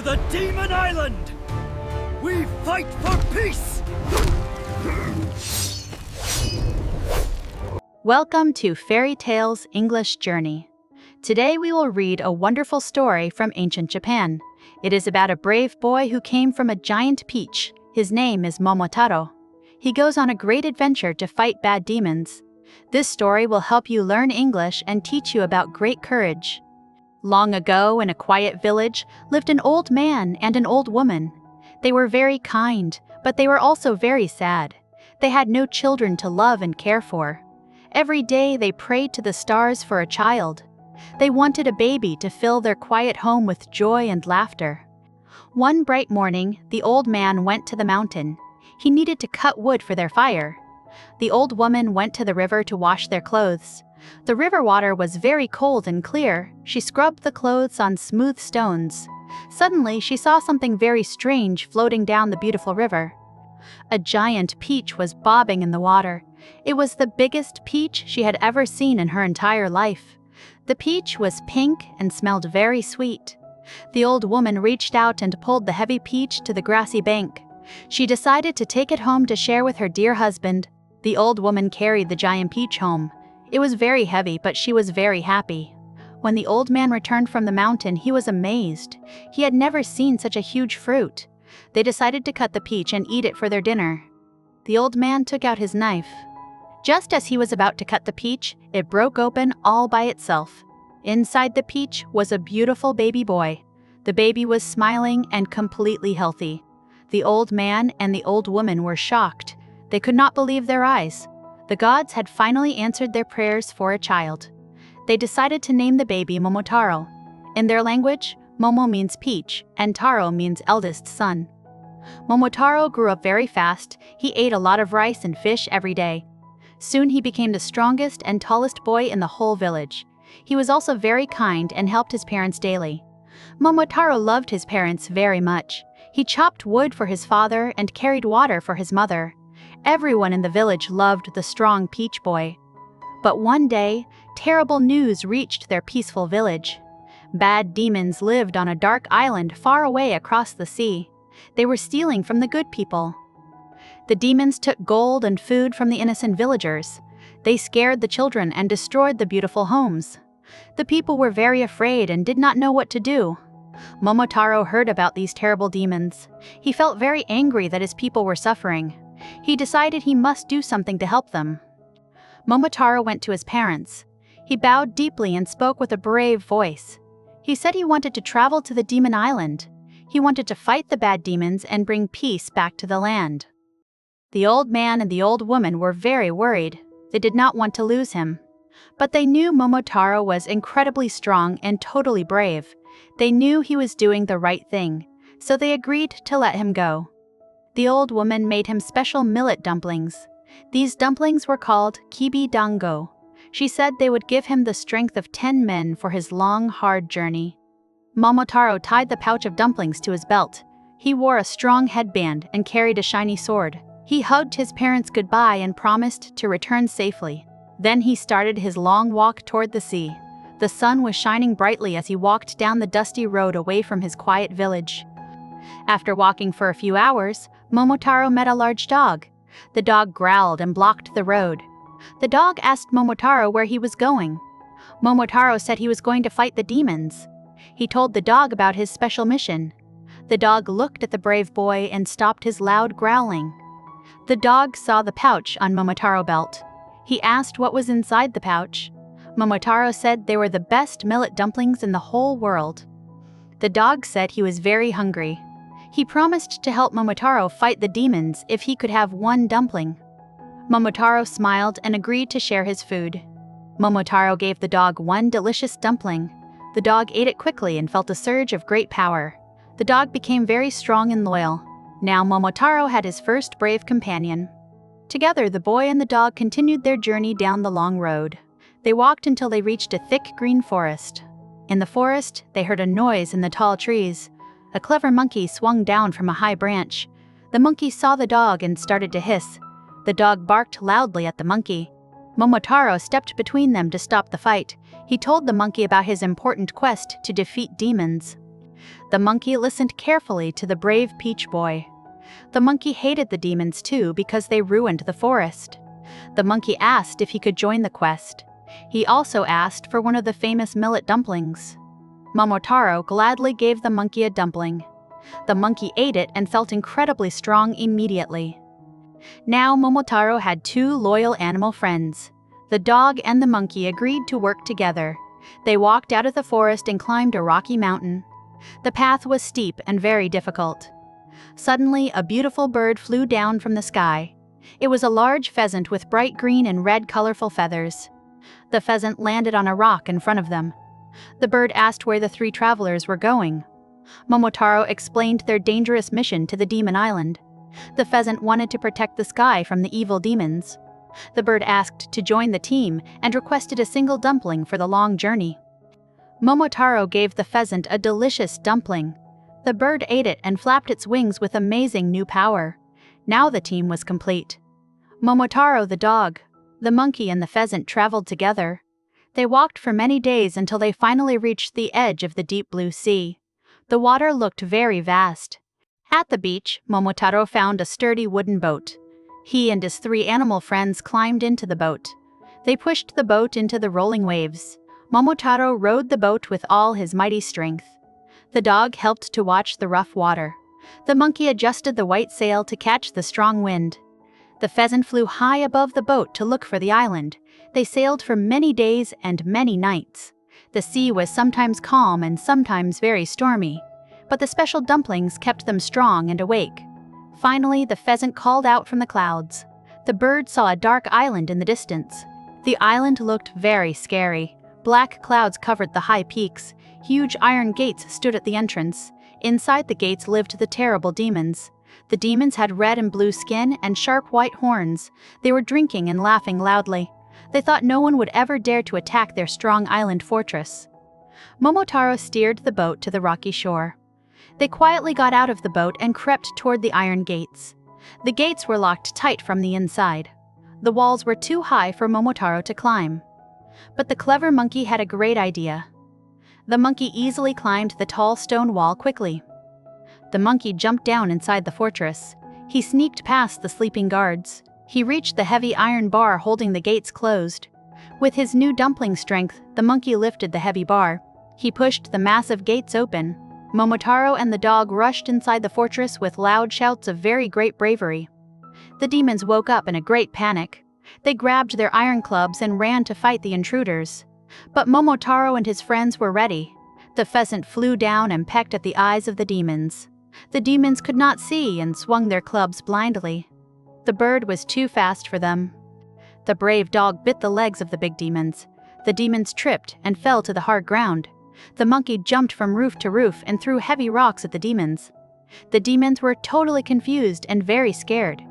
to the Demon Island! We fight for peace! Welcome to Fairy Tales English Journey. Today we will read a wonderful story from ancient Japan. It is about a brave boy who came from a giant peach. His name is Momotaro. He goes on a great adventure to fight bad demons. This story will help you learn English and teach you about great courage. Long ago, in a quiet village, lived an old man and an old woman. They were very kind, but they were also very sad. They had no children to love and care for. Every day they prayed to the stars for a child. They wanted a baby to fill their quiet home with joy and laughter. One bright morning, the old man went to the mountain. He needed to cut wood for their fire. The old woman went to the river to wash their clothes. The river water was very cold and clear. She scrubbed the clothes on smooth stones. Suddenly, she saw something very strange floating down the beautiful river. A giant peach was bobbing in the water. It was the biggest peach she had ever seen in her entire life. The peach was pink and smelled very sweet. The old woman reached out and pulled the heavy peach to the grassy bank. She decided to take it home to share with her dear husband. The old woman carried the giant peach home. It was very heavy, but she was very happy. When the old man returned from the mountain, he was amazed. He had never seen such a huge fruit. They decided to cut the peach and eat it for their dinner. The old man took out his knife. Just as he was about to cut the peach, it broke open all by itself. Inside the peach was a beautiful baby boy. The baby was smiling and completely healthy. The old man and the old woman were shocked. They could not believe their eyes. The gods had finally answered their prayers for a child. They decided to name the baby Momotaro. In their language, Momo means peach, and Taro means eldest son. Momotaro grew up very fast. He ate a lot of rice and fish every day. Soon he became the strongest and tallest boy in the whole village. He was also very kind and helped his parents daily. Momotaro loved his parents very much. He chopped wood for his father and carried water for his mother. Everyone in the village loved the strong peach boy. But one day, terrible news reached their peaceful village. Bad demons lived on a dark island far away across the sea. They were stealing from the good people. The demons took gold and food from the innocent villagers. They scared the children and destroyed the beautiful homes. The people were very afraid and did not know what to do. Momotaro heard about these terrible demons. He felt very angry that his people were suffering. He decided he must do something to help them. Momotaro went to his parents. He bowed deeply and spoke with a brave voice. He said he wanted to travel to the Demon Island. He wanted to fight the bad demons and bring peace back to the land. The old man and the old woman were very worried. They did not want to lose him. But they knew Momotaro was incredibly strong and totally brave. They knew he was doing the right thing, so they agreed to let him go. The old woman made him special millet dumplings. These dumplings were called Kibi Dango. She said they would give him the strength of 10 men for his long, hard journey. Momotaro tied the pouch of dumplings to his belt. He wore a strong headband and carried a shiny sword. He hugged his parents goodbye and promised to return safely. Then he started his long walk toward the sea. The sun was shining brightly as he walked down the dusty road away from his quiet village. After walking for a few hours, Momotaro met a large dog. The dog growled and blocked the road. The dog asked Momotaro where he was going. Momotaro said he was going to fight the demons. He told the dog about his special mission. The dog looked at the brave boy and stopped his loud growling. The dog saw the pouch on Momotaro's belt. He asked what was inside the pouch. Momotaro said they were the best millet dumplings in the whole world. The dog said he was very hungry. He promised to help Momotaro fight the demons if he could have one dumpling. Momotaro smiled and agreed to share his food. Momotaro gave the dog one delicious dumpling. The dog ate it quickly and felt a surge of great power. The dog became very strong and loyal. Now Momotaro had his first brave companion. Together, the boy and the dog continued their journey down the long road. They walked until they reached a thick green forest. In the forest, they heard a noise in the tall trees. A clever monkey swung down from a high branch. The monkey saw the dog and started to hiss. The dog barked loudly at the monkey. Momotaro stepped between them to stop the fight. He told the monkey about his important quest to defeat demons. The monkey listened carefully to the brave peach boy. The monkey hated the demons too because they ruined the forest. The monkey asked if he could join the quest. He also asked for one of the famous millet dumplings. Momotaro gladly gave the monkey a dumpling. The monkey ate it and felt incredibly strong immediately. Now Momotaro had two loyal animal friends. The dog and the monkey agreed to work together. They walked out of the forest and climbed a rocky mountain. The path was steep and very difficult. Suddenly, a beautiful bird flew down from the sky. It was a large pheasant with bright green and red colorful feathers. The pheasant landed on a rock in front of them. The bird asked where the three travelers were going. Momotaro explained their dangerous mission to the demon island. The pheasant wanted to protect the sky from the evil demons. The bird asked to join the team and requested a single dumpling for the long journey. Momotaro gave the pheasant a delicious dumpling. The bird ate it and flapped its wings with amazing new power. Now the team was complete. Momotaro the dog, the monkey and the pheasant traveled together. They walked for many days until they finally reached the edge of the deep blue sea. The water looked very vast. At the beach, Momotaro found a sturdy wooden boat. He and his three animal friends climbed into the boat. They pushed the boat into the rolling waves. Momotaro rowed the boat with all his mighty strength. The dog helped to watch the rough water. The monkey adjusted the white sail to catch the strong wind. The pheasant flew high above the boat to look for the island. They sailed for many days and many nights. The sea was sometimes calm and sometimes very stormy, but the special dumplings kept them strong and awake. Finally, the pheasant called out from the clouds. The bird saw a dark island in the distance. The island looked very scary. Black clouds covered the high peaks. Huge iron gates stood at the entrance. Inside the gates lived the terrible demons. The demons had red and blue skin and sharp white horns. They were drinking and laughing loudly. They thought no one would ever dare to attack their strong island fortress. Momotaro steered the boat to the rocky shore. They quietly got out of the boat and crept toward the iron gates. The gates were locked tight from the inside. The walls were too high for Momotaro to climb. But the clever monkey had a great idea. The monkey easily climbed the tall stone wall quickly. The monkey jumped down inside the fortress. He sneaked past the sleeping guards. He reached the heavy iron bar holding the gates closed. With his new dumpling strength, the monkey lifted the heavy bar. He pushed the massive gates open. Momotaro and the dog rushed inside the fortress with loud shouts of very great bravery. The demons woke up in a great panic. They grabbed their iron clubs and ran to fight the intruders. But Momotaro and his friends were ready. The pheasant flew down and pecked at the eyes of the demons. The demons could not see and swung their clubs blindly. The bird was too fast for them. The brave dog bit the legs of the big demons. The demons tripped and fell to the hard ground. The monkey jumped from roof to roof and threw heavy rocks at the demons. The demons were totally confused and very scared.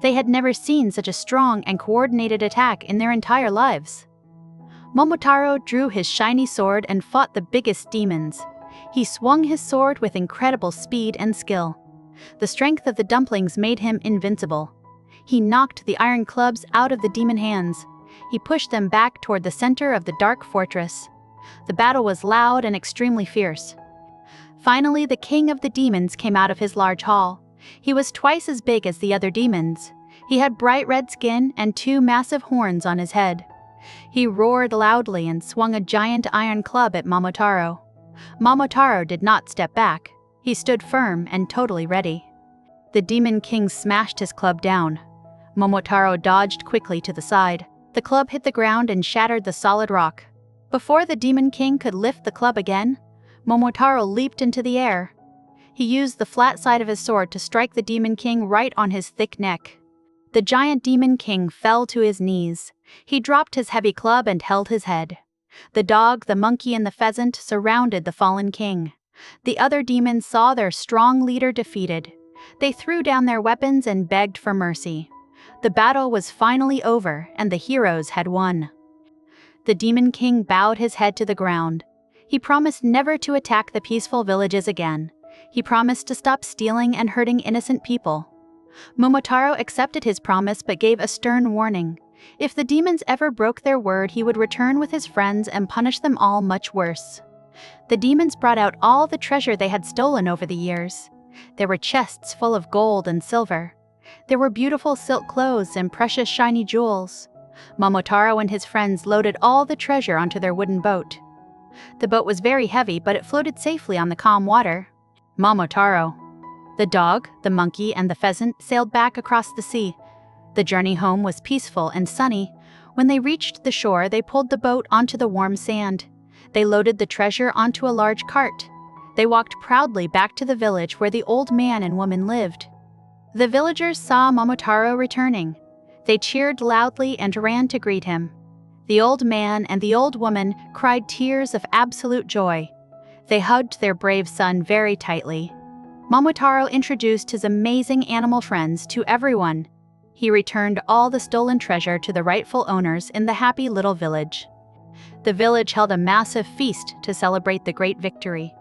They had never seen such a strong and coordinated attack in their entire lives. Momotaro drew his shiny sword and fought the biggest demons. He swung his sword with incredible speed and skill. The strength of the dumplings made him invincible. He knocked the iron clubs out of the demon hands. He pushed them back toward the center of the dark fortress. The battle was loud and extremely fierce. Finally, the king of the demons came out of his large hall. He was twice as big as the other demons. He had bright red skin and two massive horns on his head. He roared loudly and swung a giant iron club at Momotaro. Momotaro did not step back. He stood firm and totally ready. The demon king smashed his club down. Momotaro dodged quickly to the side. The club hit the ground and shattered the solid rock. Before the demon king could lift the club again, Momotaro leaped into the air. He used the flat side of his sword to strike the demon king right on his thick neck. The giant demon king fell to his knees. He dropped his heavy club and held his head. The dog, the monkey, and the pheasant surrounded the fallen king. The other demons saw their strong leader defeated. They threw down their weapons and begged for mercy. The battle was finally over, and the heroes had won. The demon king bowed his head to the ground. He promised never to attack the peaceful villages again. He promised to stop stealing and hurting innocent people. Momotaro accepted his promise but gave a stern warning. If the demons ever broke their word, he would return with his friends and punish them all much worse. The demons brought out all the treasure they had stolen over the years. There were chests full of gold and silver. There were beautiful silk clothes and precious shiny jewels. Momotaro and his friends loaded all the treasure onto their wooden boat. The boat was very heavy, but it floated safely on the calm water. Momotaro. The dog, the monkey, and the pheasant sailed back across the sea. The journey home was peaceful and sunny. When they reached the shore, they pulled the boat onto the warm sand. They loaded the treasure onto a large cart. They walked proudly back to the village where the old man and woman lived. The villagers saw Momotaro returning. They cheered loudly and ran to greet him. The old man and the old woman cried tears of absolute joy. They hugged their brave son very tightly. Momotaro introduced his amazing animal friends to everyone. He returned all the stolen treasure to the rightful owners in the happy little village. The village held a massive feast to celebrate the great victory.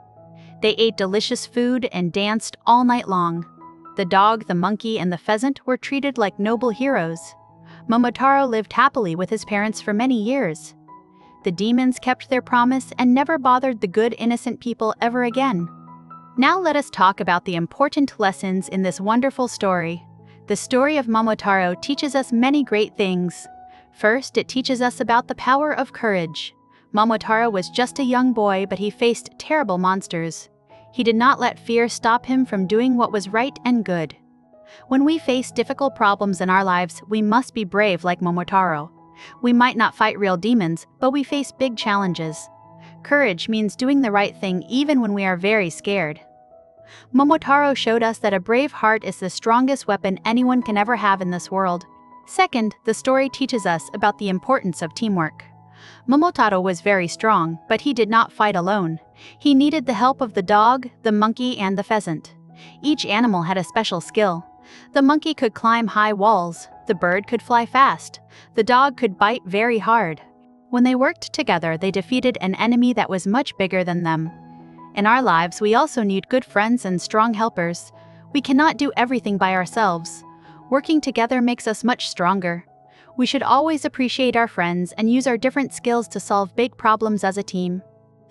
They ate delicious food and danced all night long. The dog, the monkey, and the pheasant were treated like noble heroes. Momotaro lived happily with his parents for many years. The demons kept their promise and never bothered the good, innocent people ever again. Now let us talk about the important lessons in this wonderful story. The story of Momotaro teaches us many great things. First, it teaches us about the power of courage. Momotaro was just a young boy, but he faced terrible monsters. He did not let fear stop him from doing what was right and good. When we face difficult problems in our lives, we must be brave like Momotaro. We might not fight real demons, but we face big challenges. Courage means doing the right thing even when we are very scared. Momotaro showed us that a brave heart is the strongest weapon anyone can ever have in this world. Second, the story teaches us about the importance of teamwork. Momotaro was very strong, but he did not fight alone. He needed the help of the dog, the monkey, and the pheasant. Each animal had a special skill. The monkey could climb high walls, the bird could fly fast, the dog could bite very hard. When they worked together, they defeated an enemy that was much bigger than them. In our lives, we also need good friends and strong helpers. We cannot do everything by ourselves. Working together makes us much stronger. We should always appreciate our friends and use our different skills to solve big problems as a team.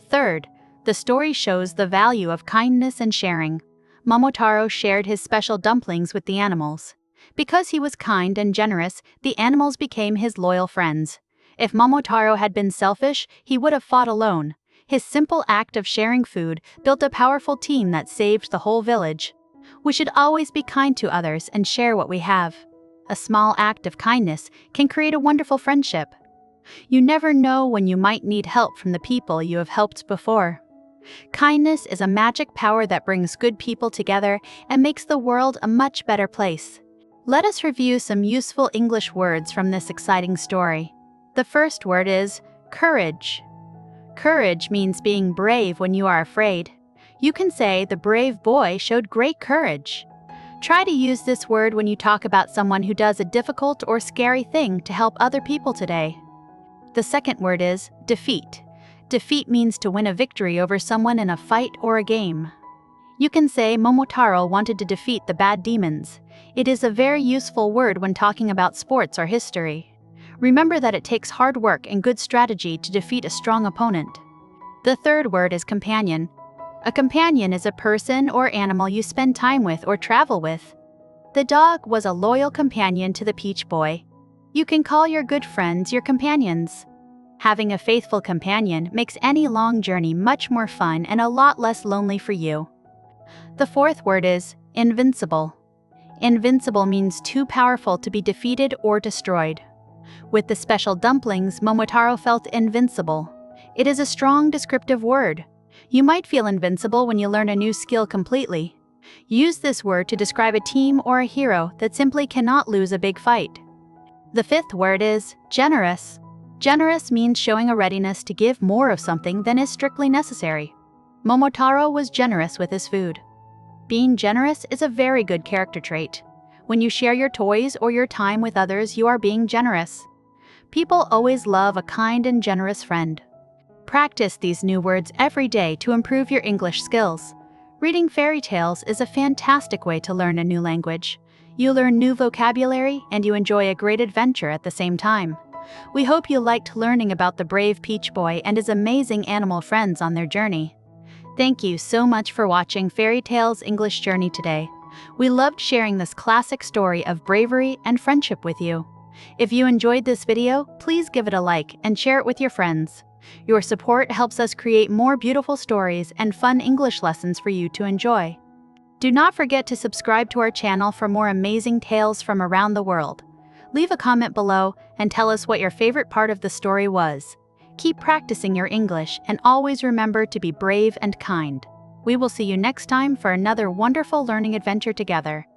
Third, the story shows the value of kindness and sharing. Momotaro shared his special dumplings with the animals. Because he was kind and generous, the animals became his loyal friends. If Momotaro had been selfish, he would have fought alone. His simple act of sharing food built a powerful team that saved the whole village. We should always be kind to others and share what we have. A small act of kindness can create a wonderful friendship. You never know when you might need help from the people you have helped before. Kindness is a magic power that brings good people together and makes the world a much better place. Let us review some useful English words from this exciting story. The first word is courage. Courage means being brave when you are afraid. You can say the brave boy showed great courage. Try to use this word when you talk about someone who does a difficult or scary thing to help other people today. The second word is defeat. Defeat means to win a victory over someone in a fight or a game. You can say Momotaro wanted to defeat the bad demons. It is a very useful word when talking about sports or history. Remember that it takes hard work and good strategy to defeat a strong opponent. The third word is companion. A companion is a person or animal you spend time with or travel with. The dog was a loyal companion to the Peach Boy. You can call your good friends your companions. Having a faithful companion makes any long journey much more fun and a lot less lonely for you. The fourth word is invincible. Invincible means too powerful to be defeated or destroyed. With the special dumplings, Momotaro felt invincible. It is a strong descriptive word. You might feel invincible when you learn a new skill completely. Use this word to describe a team or a hero that simply cannot lose a big fight. The fifth word is generous. Generous means showing a readiness to give more of something than is strictly necessary. Momotaro was generous with his food. Being generous is a very good character trait. When you share your toys or your time with others, you are being generous. People always love a kind and generous friend. Practice these new words every day to improve your English skills. Reading fairy tales is a fantastic way to learn a new language. You learn new vocabulary and you enjoy a great adventure at the same time. We hope you liked learning about the brave Peach Boy and his amazing animal friends on their journey. Thank you so much for watching Fairy Tales English Journey today. We loved sharing this classic story of bravery and friendship with you. If you enjoyed this video, please give it a like and share it with your friends. Your support helps us create more beautiful stories and fun English lessons for you to enjoy. Do not forget to subscribe to our channel for more amazing tales from around the world. Leave a comment below and tell us what your favorite part of the story was. Keep practicing your English and always remember to be brave and kind. We will see you next time for another wonderful learning adventure together.